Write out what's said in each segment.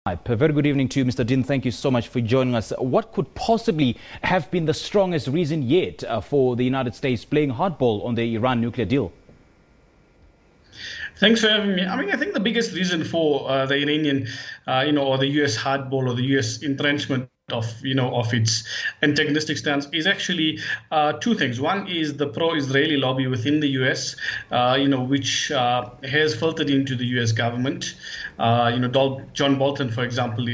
A very good evening to you, Mr. Deen. Thank you so much for joining us. What could possibly have been the strongest reason yet for the United States playing hardball on the Iran nuclear deal? Thanks for having me. I think the biggest reason for the Iranian, or the U.S. hardball or the U.S. entrenchment of its antagonistic stance is actually two things. One is the pro-Israeli lobby within the U.S., which has filtered into the U.S. government. John Bolton, for example,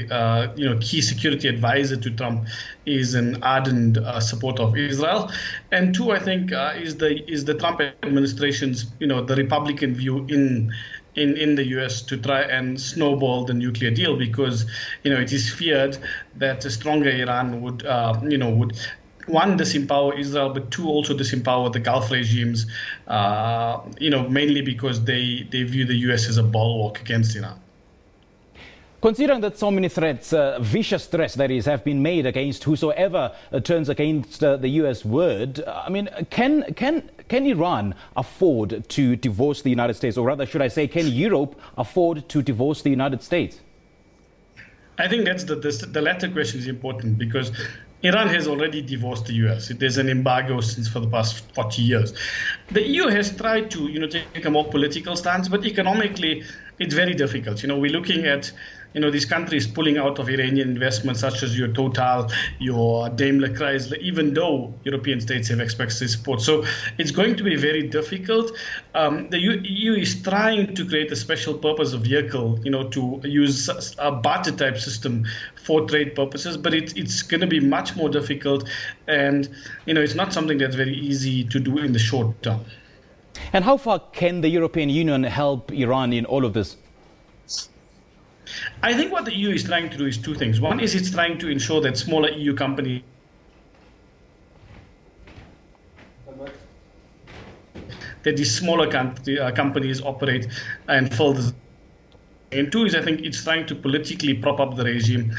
key security advisor to Trump, is an ardent supporter of Israel. And two, I think, is the Trump administration's, the Republican view in the U.S. to try and snowball the nuclear deal, because it is feared that a stronger Iran would one, disempower Israel, but two, also disempower the Gulf regimes, mainly because they view the U.S. as a bulwark against Iran. Considering that so many threats, vicious threats that is, have been made against whosoever turns against the U.S. word, can Iran afford to divorce the United States? Or rather, should I say, can Europe afford to divorce the United States? I think that's the latter question is important, because Iran has already divorced the U.S. There's an embargo for the past 40 years. The EU has tried to, take a more political stance, but economically, it's very difficult. We're looking at, these countries pulling out of Iranian investments, such as your Total, your Daimler Chrysler, even though European states have expressed support. So it's going to be very difficult. The EU is trying to create a special purpose vehicle, to use a barter type system for trade purposes, but it's going to be much more difficult, and it's not something that's very easy to do in the short term. And how far can the European Union help Iran in all of this? I think what the EU is trying to do is two things. One is it's trying to ensure that smaller EU companies companies operate and fill this. And two is, I think, it's trying to politically prop up the regime,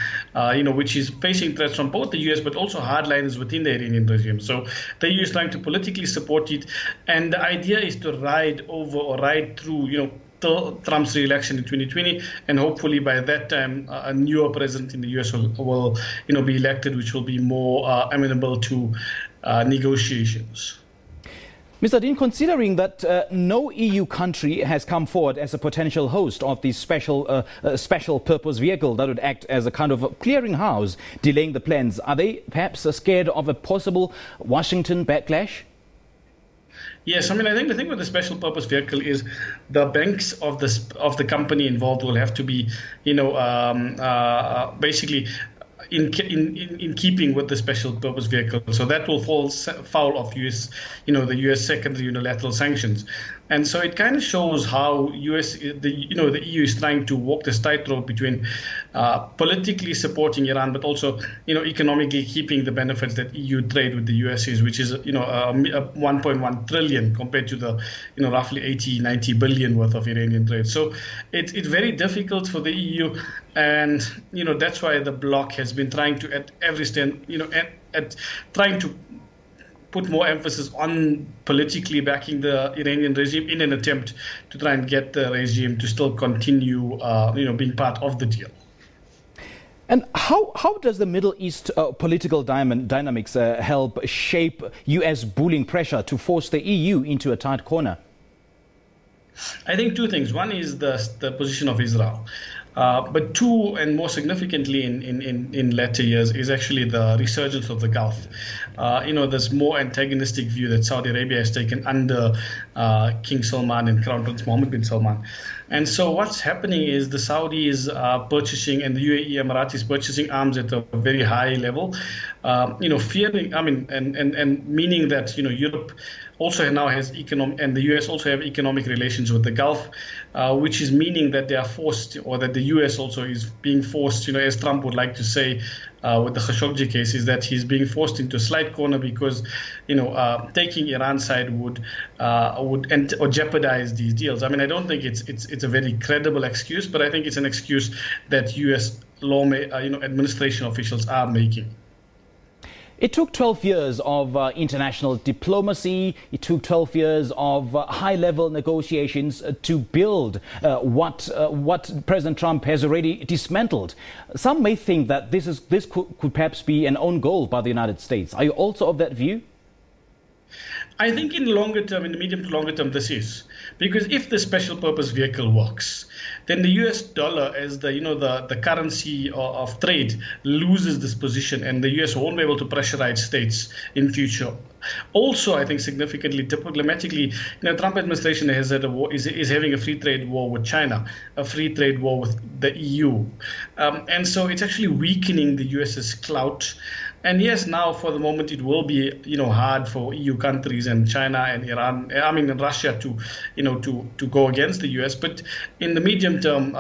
which is facing threats from both the U.S. but also hardliners within the Iranian regime. So the EU is trying to politically support it, and the idea is to ride through, Trump's re-election in 2020, and hopefully by that time a newer president in the U.S. will be elected, which will be more amenable to negotiations. Mr. Deen, considering that no EU country has come forward as a potential host of the special purpose vehicle that would act as a kind of clearinghouse, delaying the plans, are they perhaps scared of a possible Washington backlash? Yes, I think the thing with the special purpose vehicle is the banks of the company involved will have to be, basically in keeping with the special purpose vehicle. So that will fall foul of the U.S. secondary unilateral sanctions. And so it kind of shows how the EU is trying to walk this tightrope between politically supporting Iran, but also, economically keeping the benefits that EU trade with the US is, which is, 1.1 trillion compared to the, roughly 80-90 billion worth of Iranian trade. So it's very difficult for the EU. And, that's why the bloc has been trying to, at every stand, trying to put more emphasis on politically backing the Iranian regime in an attempt to try and get the regime to still continue, being part of the deal. And how does the Middle East political dynamics help shape U.S. bullying pressure to force the EU into a tight corner? I think two things. One is the position of Israel. But two, and more significantly in latter years, is actually the resurgence of the Gulf. There's more antagonistic view that Saudi Arabia has taken under King Salman and Crown Prince Mohammed bin Salman. And so what's happening is the Saudis are purchasing, and the UAE Emiratis purchasing arms at a very high level, fearing, and meaning that, Europe also now has economic, and the US also have economic relations with the Gulf, which is meaning that they are forced, or that the US also is being forced, as Trump would like to say with the Khashoggi case, is that he's being forced into a slight corner because, taking Iran's side would jeopardize these deals. I don't think it's a very credible excuse, but I think it's an excuse that US administration officials are making. It took 12 years of international diplomacy. It took 12 years of high-level negotiations to build what President Trump has already dismantled. Some may think that this could perhaps be an own goal by the United States. Are you also of that view? I think in longer term, in the medium to longer term, this is because if the special purpose vehicle works, then the US dollar as the currency of trade loses this position, and the US won't be able to pressurize states in future. Also, I think significantly diplomatically, Trump administration has had a war, is having a free trade war with China, a free trade war with the EU, and so it's actually weakening the US's clout. And yes, now for the moment it will be hard for EU countries and China and Iran, and Russia to go against the US. But in the medium term,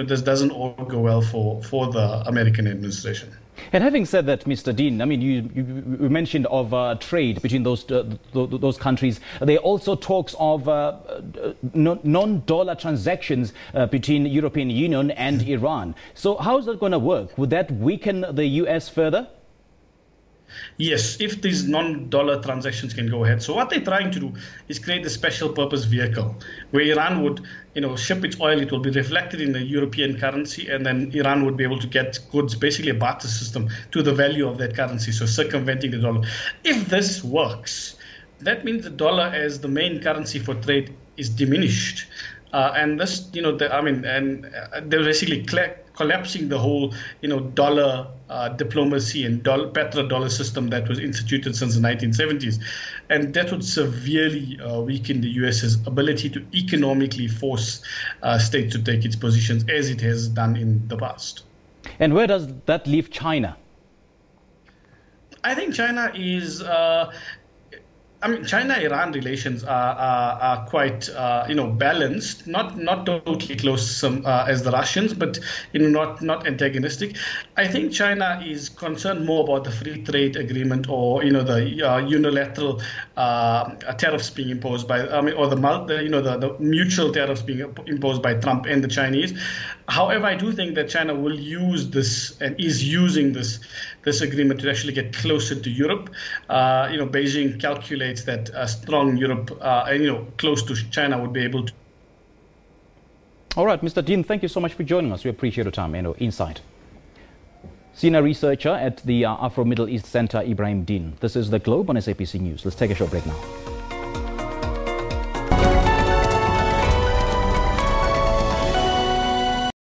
this doesn't all go well for the American administration. And having said that, Mr. Deen, I mean, you mentioned of trade between those countries. There are also talks of non-dollar transactions between the European Union and Iran. So how is that going to work? Would that weaken the US further? Yes, if these non-dollar transactions can go ahead. So what they're trying to do is create a special purpose vehicle where Iran would, ship its oil. It will be reflected in the European currency, and then Iran would be able to get goods, basically a barter system, to the value of that currency, so circumventing the dollar. If this works, that means the dollar as the main currency for trade is diminished. And this, they're basically collapsing the whole, dollar diplomacy and petrodollar system that was instituted since the 1970s. And that would severely weaken the US's ability to economically force states to take its positions as it has done in the past. And where does that leave China? I think China is... China-Iran relations are quite, balanced, not totally close as the Russians, but not antagonistic. I think China is concerned more about the free trade agreement or the unilateral tariffs being imposed by, the mutual tariffs being imposed by Trump and the Chinese. However, I do think that China will use this and is using this agreement to actually get closer to Europe. Beijing calculates that a strong Europe, close to China would be able to. All right, Mr. Deen, thank you so much for joining us. We appreciate your time and insight. Senior researcher at the Afro-Middle East Centre, Ebrahim Deen. This is The Globe on SABC News. Let's take a short break now.